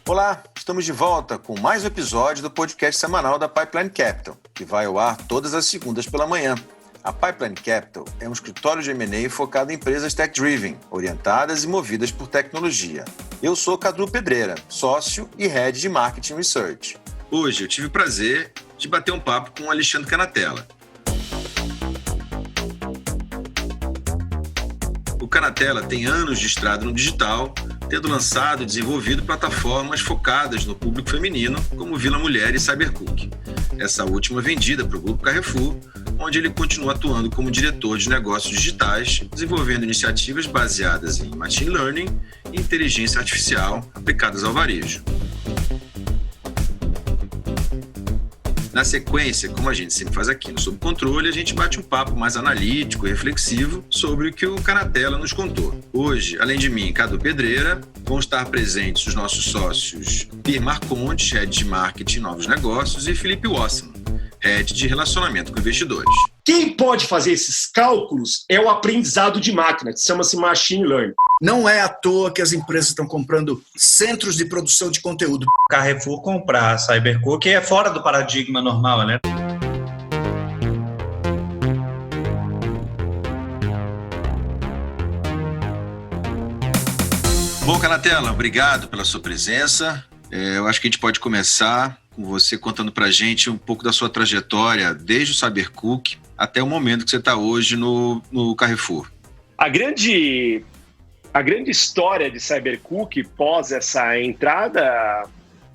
Olá, estamos de volta com mais um episódio do podcast semanal da Pipeline Capital, que vai ao ar todas as segundas pela manhã. A Pipeline Capital é um escritório de M&A focado em empresas tech-driven, orientadas e movidas por tecnologia. Eu sou Cadu Pedreira, sócio e head de Marketing Research. Hoje eu tive o prazer de bater um papo com o Alexandre Canatella. O Canatella tem anos de estrada no digital, tendo lançado e desenvolvido plataformas focadas no público feminino, como Vila Mulher e Cybercook. Essa última vendida para o Grupo Carrefour, onde ele continua atuando como diretor de negócios digitais, desenvolvendo iniciativas baseadas em machine learning e inteligência artificial aplicadas ao varejo. Na sequência, como a gente sempre faz aqui no Sob Controle, a gente bate um papo mais analítico e reflexivo sobre o que o Canatella nos contou. Hoje, além de mim, Cadu Pedreira, vão estar presentes os nossos sócios Pir Marcondes, Head de Marketing e Novos Negócios, e Felipe Wassman, Head de Relacionamento com Investidores. Quem pode fazer esses cálculos é o aprendizado de máquina, que chama-se Machine Learning. Não é à toa que as empresas estão comprando centros de produção de conteúdo. Carrefour comprar a Cybercook é fora do paradigma normal, né? Bom, Canatella, obrigado pela sua presença. Eu acho que a gente pode começar com você contando pra gente um pouco da sua trajetória desde o Cybercook até o momento que você está hoje no Carrefour. A grande história de Cybercook, pós essa entrada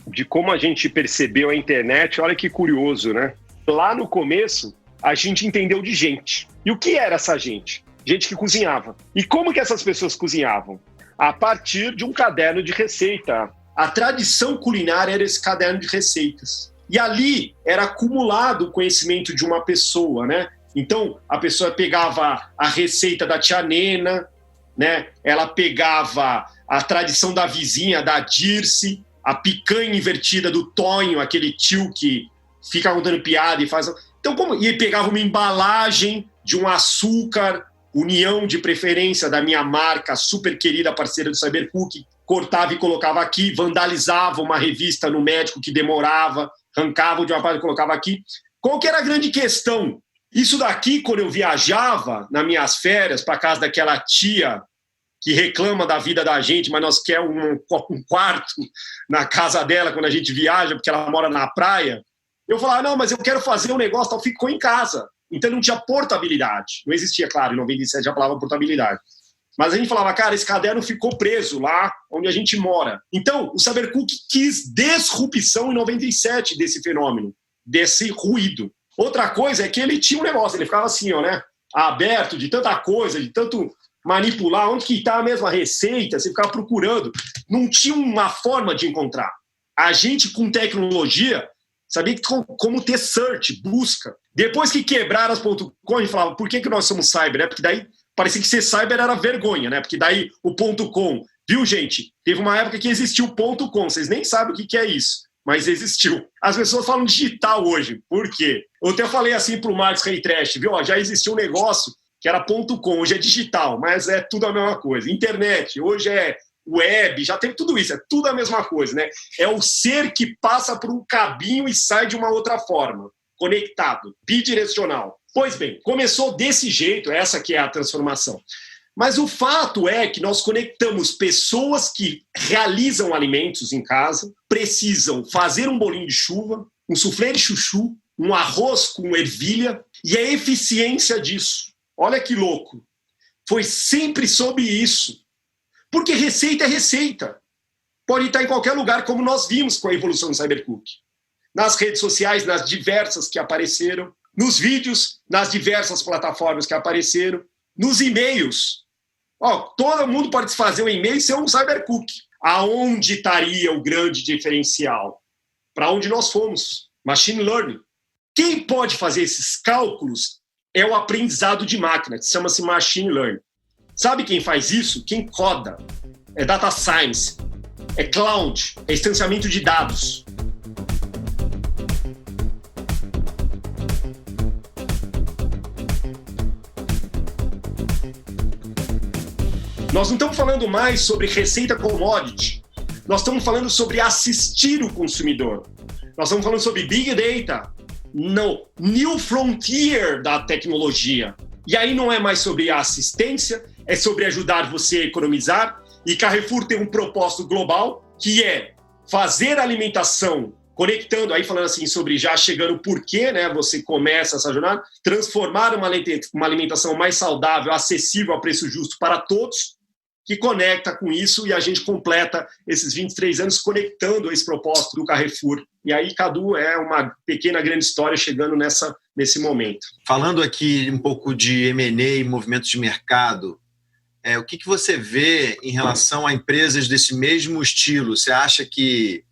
de como a gente percebeu a internet, olha que curioso, né? Lá no começo, a gente entendeu de gente. E o que era essa gente? Gente que cozinhava. E como que essas pessoas cozinhavam? A partir de um caderno de receita. A tradição culinária era esse caderno de receitas. E ali era acumulado o conhecimento de uma pessoa, né? Então, a pessoa pegava a receita da tia Nena, né? Ela pegava a tradição da vizinha, da Dirce, a picanha invertida do Tonho, aquele tio que fica contando piada e faz... Então, e pegava uma embalagem de um açúcar, União de preferência da minha marca, super querida parceira do Cybercook, cortava e colocava aqui, vandalizava uma revista no médico que demorava, arrancava de uma parte e colocava aqui. Qual que era a grande questão? Isso daqui, quando eu viajava nas minhas férias para casa daquela tia que reclama da vida da gente, mas nós quer um quarto na casa dela quando a gente viaja, porque ela mora na praia, eu falava, não, mas eu quero fazer um negócio, então ficou em casa. Então não tinha portabilidade. Não existia, claro, em 97 já falava portabilidade. Mas a gente falava, cara, esse caderno ficou preso lá onde a gente mora. Então, o Cybercook quis disrupção em 97 desse fenômeno, desse ruído. Outra coisa é que ele tinha um negócio, ele ficava assim, ó, né? Aberto de tanta coisa, de tanto manipular, onde que está a mesma receita, você ficava procurando. Não tinha uma forma de encontrar. A gente, com tecnologia, sabia como ter search, busca. Depois que quebraram as .com, a gente falava, por que nós somos cyber? Né? Porque daí parecia que ser cyber era vergonha, né? Porque daí o .com, viu, gente? Teve uma época que existiu o .com, vocês nem sabem o que é isso, mas existiu. As pessoas falam digital hoje, por quê? Eu até falei assim pro Marcos Reitrash, viu? Ó, já existiu um negócio que era .com, hoje é digital, mas é tudo a mesma coisa. Internet, hoje é web, já teve tudo isso, é tudo a mesma coisa, né? É o ser que passa por um cabinho e sai de uma outra forma, conectado, bidirecional. Pois bem, começou desse jeito, essa que é a transformação. Mas o fato é que nós conectamos pessoas que realizam alimentos em casa, precisam fazer um bolinho de chuva, um soufflé de chuchu, um arroz com ervilha, e a eficiência disso. Olha que louco. Foi sempre sobre isso. Porque receita é receita. Pode estar em qualquer lugar, como nós vimos com a evolução do Cybercook. Nas redes sociais, nas diversas que apareceram, nos vídeos, nas diversas plataformas que apareceram, nos e-mails. Todo mundo pode fazer um e-mail e ser um Cybercook. Aonde estaria o grande diferencial? Para onde nós fomos? Machine Learning. Quem pode fazer esses cálculos é o aprendizado de máquina, que chama-se Machine Learning. Sabe quem faz isso? Quem coda? É Data Science, é Cloud, é instanciamento de dados. Nós não estamos falando mais sobre receita commodity. Nós estamos falando sobre assistir o consumidor. Nós estamos falando sobre Big Data, no New Frontier da tecnologia. E aí não é mais sobre a assistência, é sobre ajudar você a economizar. E Carrefour tem um propósito global, que é fazer a alimentação, conectando, aí falando assim sobre já chegando por quê, né, você começa essa jornada, transformar uma alimentação mais saudável, acessível a preço justo para todos, que conecta com isso, e a gente completa esses 23 anos conectando esse propósito do Carrefour. E aí, Cadu, é uma pequena grande história chegando nesse momento. Falando aqui um pouco de M&A e movimentos de mercado, o que você vê em relação a empresas desse mesmo estilo? Você acha que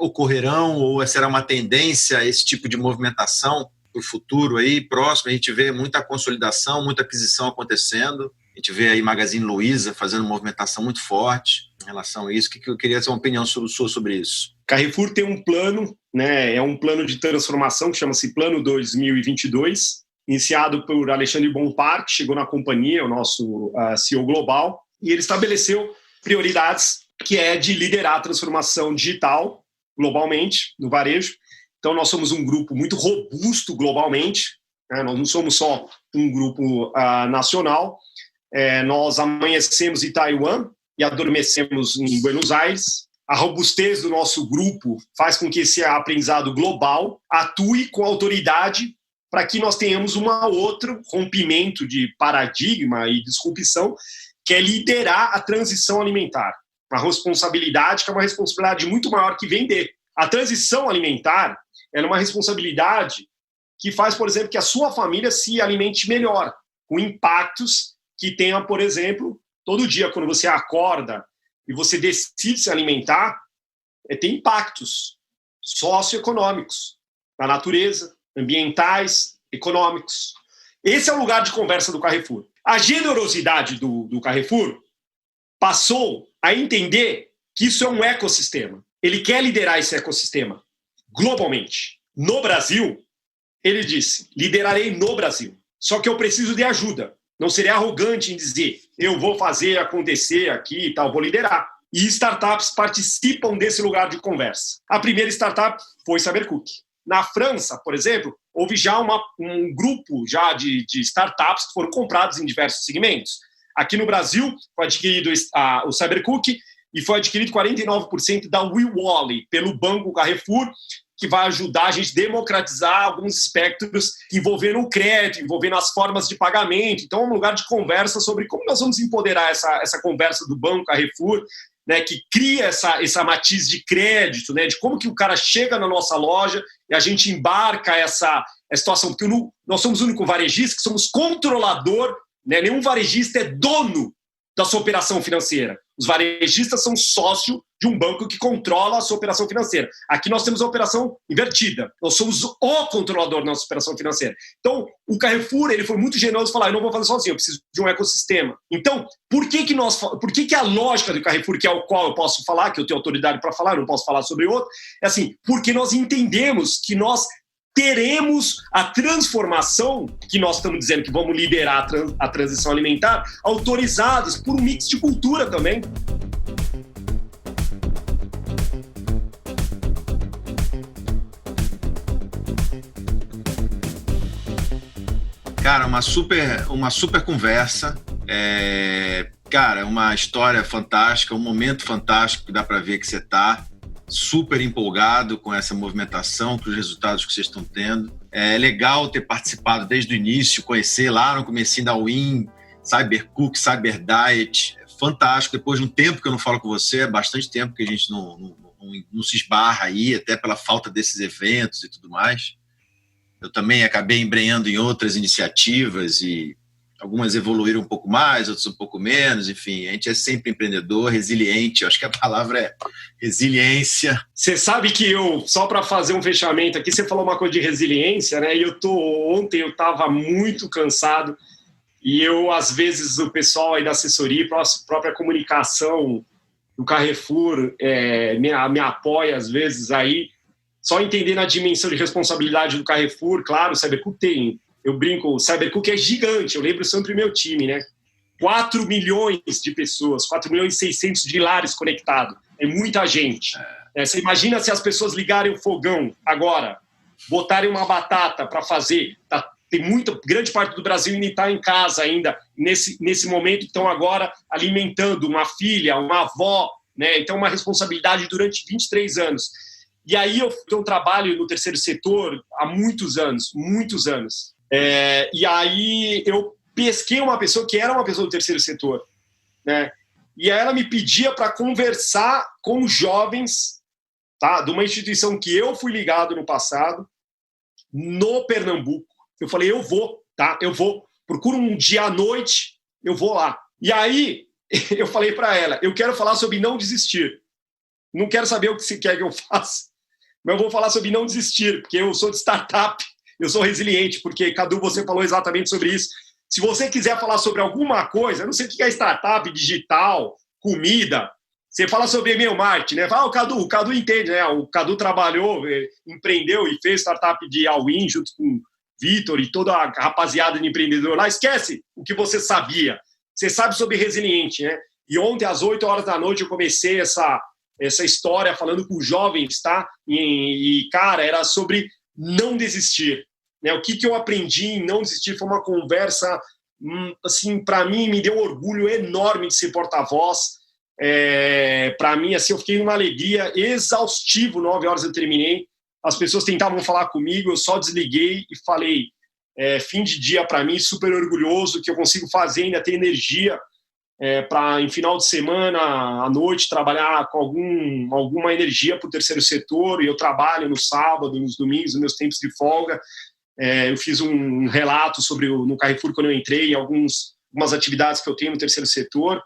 ocorrerão ou será uma tendência esse tipo de movimentação para o futuro aí, próximo? A gente vê muita consolidação, muita aquisição acontecendo. A gente vê aí Magazine Luiza fazendo uma movimentação muito forte em relação a isso. O que eu queria ter uma opinião sua sobre isso? Carrefour tem um plano, né? É um plano de transformação que chama-se Plano 2022, iniciado por Alexandre Bompard, que chegou na companhia, o nosso CEO global, e ele estabeleceu prioridades que é de liderar a transformação digital globalmente, no varejo. Então, nós somos um grupo muito robusto globalmente, né? Nós não somos só um grupo nacional. Nós amanhecemos em Taiwan e adormecemos em Buenos Aires. A robustez do nosso grupo faz com que esse aprendizado global atue com autoridade para que nós tenhamos um outro rompimento de paradigma e disrupção, que é liderar a transição alimentar. Uma responsabilidade que é uma responsabilidade muito maior que vender. A transição alimentar é uma responsabilidade que faz, por exemplo, que a sua família se alimente melhor, com impactos que tenha, por exemplo, todo dia, quando você acorda e você decide se alimentar, tem impactos socioeconômicos na natureza, ambientais, econômicos. Esse é o lugar de conversa do Carrefour. A generosidade do Carrefour passou a entender que isso é um ecossistema. Ele quer liderar esse ecossistema globalmente. No Brasil, ele disse, liderarei no Brasil. Só que eu preciso de ajuda. Não serei arrogante em dizer, eu vou fazer acontecer aqui e tal, vou liderar. E startups participam desse lugar de conversa. A primeira startup foi Cybercook. Na França, por exemplo, houve já um grupo já de startups que foram comprados em diversos segmentos. Aqui no Brasil, foi adquirido o Cybercook e foi adquirido 49% da WeWally pelo Banco Carrefour, que vai ajudar a gente a democratizar alguns espectros envolvendo o crédito, envolvendo as formas de pagamento. Então, é um lugar de conversa sobre como nós vamos empoderar essa conversa do Banco Carrefour, né, que cria essa matiz de crédito, né, de como que o cara chega na nossa loja e a gente embarca essa situação. Porque nós somos o único varejista que somos controlador, né, nenhum varejista é dono da sua operação financeira. Os varejistas são sócio de um banco que controla a sua operação financeira. Aqui nós temos a operação invertida. Nós somos o controlador da nossa operação financeira. Então, o Carrefour ele foi muito generoso e falou, eu não vou fazer sozinho, eu preciso de um ecossistema. Então, por que a lógica do Carrefour, que é o qual eu posso falar, que eu tenho autoridade para falar, eu não posso falar sobre outro, é assim, porque nós entendemos que nós teremos a transformação, que nós estamos dizendo que vamos liderar a transição alimentar, autorizados por um mix de cultura também. Cara, uma super conversa. Cara, uma história fantástica, um momento fantástico que dá para ver que você está super empolgado com essa movimentação, com os resultados que vocês estão tendo. É legal ter participado desde o início, conhecer lá no comecinho da Win, Cybercook, Cyberdiet. É fantástico. Depois de um tempo que eu não falo com você, é bastante tempo que a gente não se esbarra aí, até pela falta desses eventos e tudo mais. Eu também acabei embrenhando em outras iniciativas e algumas evoluíram um pouco mais, outras um pouco menos, enfim, a gente é sempre empreendedor, resiliente, eu acho que a palavra é resiliência. Você sabe que só para fazer um fechamento aqui, você falou uma coisa de resiliência, né? E ontem eu estava muito cansado e às vezes, o pessoal aí da assessoria, a própria comunicação do Carrefour me apoia às vezes aí, só entendendo a dimensão de responsabilidade do Carrefour. Claro, o Cybercook eu brinco, o Cybercook é gigante, eu lembro sempre do meu time, né? 4 milhões de pessoas, 4 milhões e 600 de lares conectados. É muita gente. Você imagina se as pessoas ligarem o fogão agora, botarem uma batata para fazer. Tem grande parte do Brasil ainda está em casa ainda, nesse momento, estão agora alimentando uma filha, uma avó, né? Então, uma responsabilidade durante 23 anos. E aí eu trabalho no terceiro setor há muitos anos. E aí eu pesquei uma pessoa que era uma pessoa do terceiro setor, né? E aí ela me pedia para conversar com jovens, tá, de uma instituição que eu fui ligado no passado, no Pernambuco. Eu falei, eu vou, tá? Eu vou. Procura um dia à noite, eu vou lá. E aí eu falei para ela, eu quero falar sobre não desistir. Não quero saber o que você quer que eu faça, mas eu vou falar sobre não desistir, porque eu sou de startup, eu sou resiliente, porque, Cadu, você falou exatamente sobre isso. Se você quiser falar sobre alguma coisa, eu não sei o que é startup, digital, comida, você fala sobre e-mail marketing, né? Fala, o Cadu entende, né? O Cadu trabalhou, empreendeu e fez startup de All-in junto com Vitor e toda a rapaziada de empreendedor lá. Esquece o que você sabia. Você sabe sobre resiliente, né? E ontem, às 8 horas da noite, eu comecei essa história falando com jovens, tá? E cara, era sobre não desistir, né? O que eu aprendi em não desistir foi uma conversa, assim, para mim, me deu um orgulho enorme de ser porta-voz. Para mim, assim, eu fiquei numa alegria exaustivo. 9 horas eu terminei. As pessoas tentavam falar comigo, eu só desliguei e falei, fim de dia para mim, super orgulhoso que eu consigo fazer, ainda ter energia para, em final de semana, à noite, trabalhar com alguma energia para o terceiro setor. E eu trabalho no sábado, nos domingos, nos meus tempos de folga. Eu fiz um relato sobre no Carrefour quando eu entrei, algumas atividades que eu tenho no terceiro setor,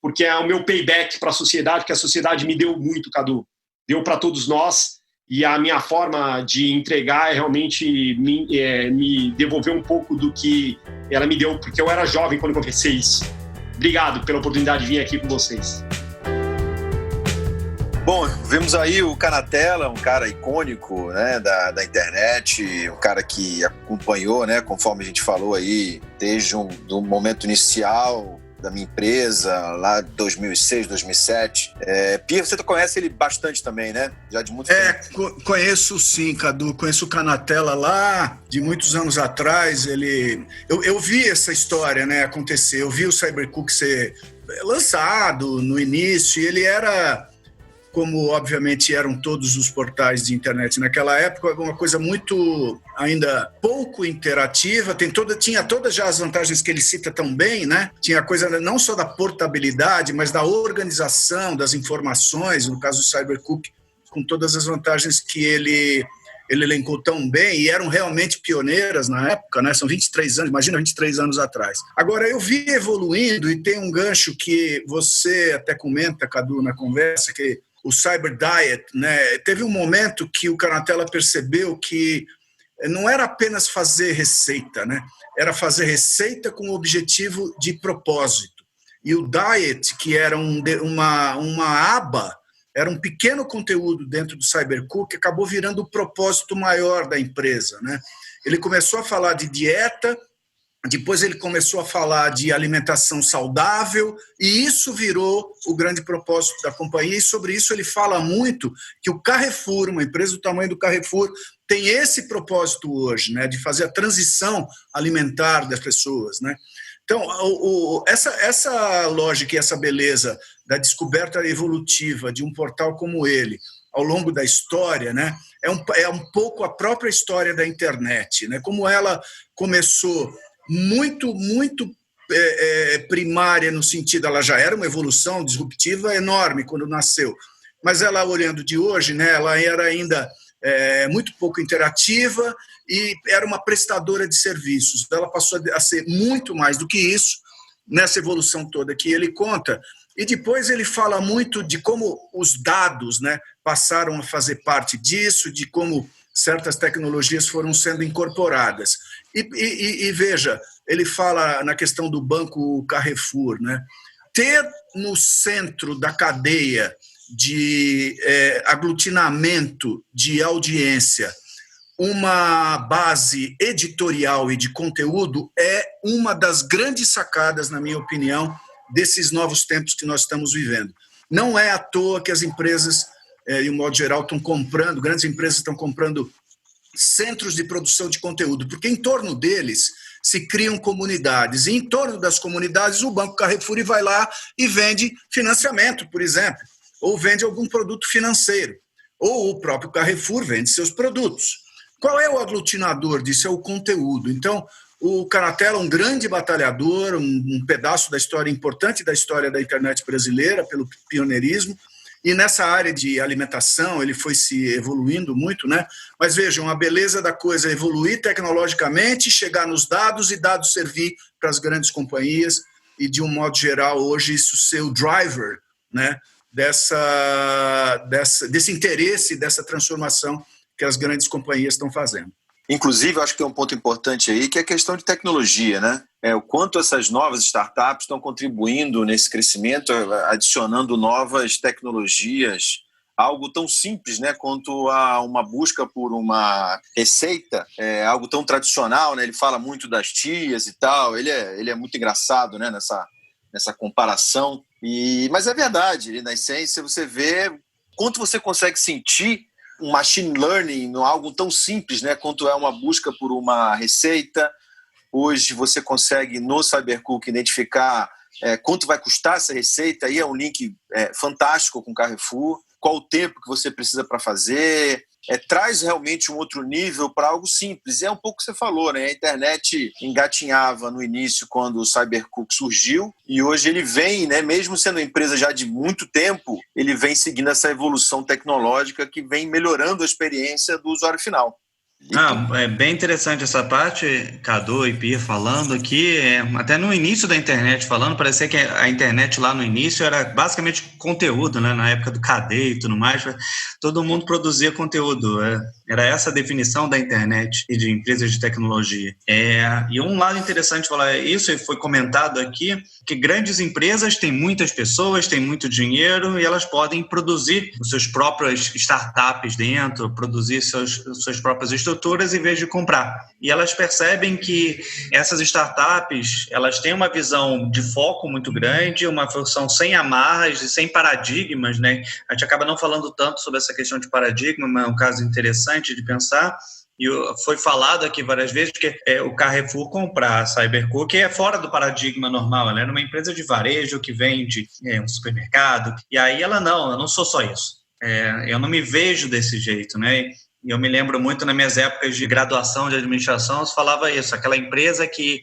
porque é o meu payback para a sociedade, que a sociedade me deu muito, Cadu. Deu para todos nós. E a minha forma de entregar é realmente me devolver um pouco do que ela me deu, porque eu era jovem quando comecei isso. Obrigado pela oportunidade de vir aqui com vocês. Bom, vemos aí o Canatella, um cara icônico, né, da internet, um cara que acompanhou, né, conforme a gente falou aí, desde do momento inicial da minha empresa, lá de 2006, 2007. Pia, você conhece ele bastante também, né? Já de muito tempo. Conheço sim, Cadu. Conheço o Canatella lá de muitos anos atrás. Eu vi essa história, né, acontecer. Eu vi o CyberCook ser lançado no início e ele era, como obviamente eram todos os portais de internet naquela época, uma coisa muito ainda pouco interativa, tinha todas já as vantagens que ele cita tão bem, né? Tinha a coisa não só da portabilidade, mas da organização das informações, no caso do CyberCook, com todas as vantagens que ele elencou tão bem e eram realmente pioneiras na época, né? São 23 anos, imagina 23 anos atrás. Agora, eu vi evoluindo e tem um gancho que você até comenta, Cadu, na conversa, que o Cyber Diet, né? Teve um momento que o Canatella percebeu que não era apenas fazer receita, né? Era fazer receita com o objetivo de propósito. E o Diet, que era uma aba, era um pequeno conteúdo dentro do CyberCook, acabou virando o propósito maior da empresa, né? Ele começou a falar de dieta, depois ele começou a falar de alimentação saudável e isso virou o grande propósito da companhia. E sobre isso ele fala muito que o Carrefour, uma empresa do tamanho do Carrefour, tem esse propósito hoje, né, de fazer a transição alimentar das pessoas, né? Então, essa lógica e essa beleza da descoberta evolutiva de um portal como ele, ao longo da história, né, é um pouco a própria história da internet, né, como ela começou muito primária no sentido, ela já era uma evolução disruptiva enorme quando nasceu, mas ela, olhando de hoje, né, ela era ainda muito pouco interativa e era uma prestadora de serviços. Ela passou a ser muito mais do que isso nessa evolução toda que ele conta. E depois ele fala muito de como os dados, né, passaram a fazer parte disso, de como certas tecnologias foram sendo incorporadas. E veja, ele fala na questão do Banco Carrefour, né? Ter no centro da cadeia de aglutinamento de audiência uma base editorial e de conteúdo é uma das grandes sacadas, na minha opinião, desses novos tempos que nós estamos vivendo. Não é à toa que as empresas, de um modo geral, estão comprando, grandes empresas estão comprando centros de produção de conteúdo, porque em torno deles se criam comunidades, e em torno das comunidades o Banco Carrefour vai lá e vende financiamento, por exemplo, ou vende algum produto financeiro, ou o próprio Carrefour vende seus produtos. Qual é o aglutinador disso? É o conteúdo. Então, o Canatella, um grande batalhador, um pedaço da história importante da história da internet brasileira, pelo pioneirismo, e nessa área de alimentação ele foi se evoluindo muito, né? Mas vejam, a beleza da coisa é evoluir tecnologicamente, chegar nos dados e dados servir para as grandes companhias e, de um modo geral, hoje isso ser o driver, né? Desse interesse, dessa transformação que as grandes companhias estão fazendo. Inclusive, eu acho que tem um ponto importante aí, que é a questão de tecnologia, né? O quanto essas novas startups estão contribuindo nesse crescimento, adicionando novas tecnologias, algo tão simples, né, quanto a uma busca por uma receita, algo tão tradicional, né? Ele fala muito das tias e tal, ele é muito engraçado, né, nessa comparação, mas é verdade, na essência você vê quanto você consegue sentir um machine learning, algo tão simples, né, quanto é uma busca por uma receita. Hoje você consegue no CyberCook identificar quanto vai custar essa receita, aí é um link fantástico com o Carrefour, qual o tempo que você precisa para fazer, traz realmente um outro nível para algo simples. E é um pouco o que você falou, né? A internet engatinhava no início quando o CyberCook surgiu e hoje ele vem, né, mesmo sendo uma empresa já de muito tempo, ele vem seguindo essa evolução tecnológica que vem melhorando a experiência do usuário final. É bem interessante essa parte, Cadu e Pia falando aqui, até no início da internet falando, parecia que a internet lá no início era basicamente conteúdo, né? Na época do KD e tudo mais, todo mundo produzia conteúdo, era essa a definição da internet e de empresas de tecnologia. E um lado interessante falar isso, e foi comentado aqui, que grandes empresas têm muitas pessoas, têm muito dinheiro e elas podem produzir os seus próprios startups dentro, produzir suas próprias estruturas em vez de comprar. E elas percebem que essas startups, elas têm uma visão de foco muito grande, uma função sem amarras e sem paradigmas, né? A gente acaba não falando tanto sobre essa questão de paradigma, mas é um caso interessante de pensar. E foi falado aqui várias vezes que o Carrefour comprar a CyberCook é fora do paradigma normal. Ela era uma empresa de varejo que vende um supermercado. E aí eu não sou só isso. Eu não me vejo desse jeito, né? E eu me lembro muito nas minhas épocas de graduação de administração, se falava isso, aquela empresa que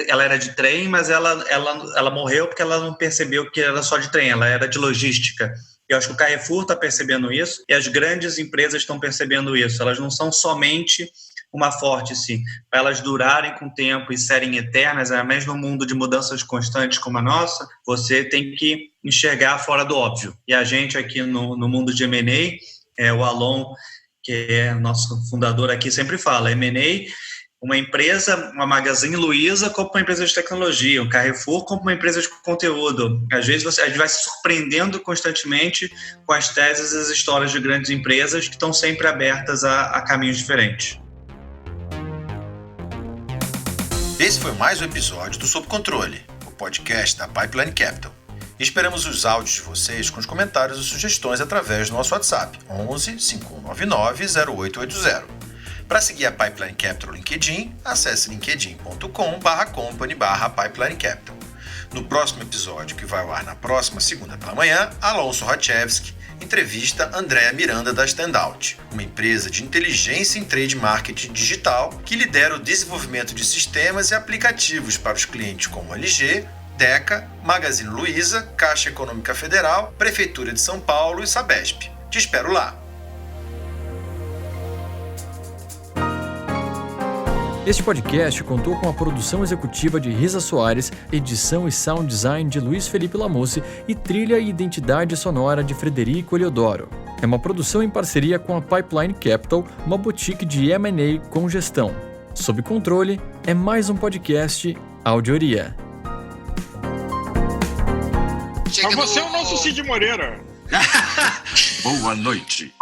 ela era de trem, mas ela morreu porque ela não percebeu que era só de trem, ela era de logística. Eu acho que o Carrefour está percebendo isso e as grandes empresas estão percebendo isso. Elas não são somente uma vórtice, para elas durarem com o tempo e serem eternas, mesmo no mundo de mudanças constantes como a nossa, você tem que enxergar fora do óbvio. E a gente aqui no mundo de M&A, o Alon, que é nosso fundador aqui, sempre fala, M&A, uma empresa, uma Magazine Luiza compra uma empresa de tecnologia, um Carrefour compra uma empresa de conteúdo. Às vezes a gente vai se surpreendendo constantemente com as teses e as histórias de grandes empresas que estão sempre abertas a caminhos diferentes. Esse foi mais um episódio do Sob Controle, o podcast da Pipeline Capital. Esperamos os áudios de vocês com os comentários e sugestões através do nosso WhatsApp, 11 5199 0880. Para seguir a Pipeline Capital no LinkedIn, acesse linkedin.com/company/Pipeline Capital. No próximo episódio, que vai ao ar na próxima segunda pela manhã, Alonso Rachevski entrevista Andréa Miranda da Standout, uma empresa de inteligência em trade marketing digital que lidera o desenvolvimento de sistemas e aplicativos para os clientes como LG, Deca, Magazine Luiza, Caixa Econômica Federal, Prefeitura de São Paulo e Sabesp. Te espero lá! Este podcast contou com a produção executiva de Risa Soares, edição e sound design de Luiz Felipe Lamusse e trilha e identidade sonora de Frederico Eliodoro. É uma produção em parceria com a Pipeline Capital, uma boutique de M&A com gestão. Sob Controle é mais um podcast Audioria. Mas você é o nosso Cid Moreira. Boa noite.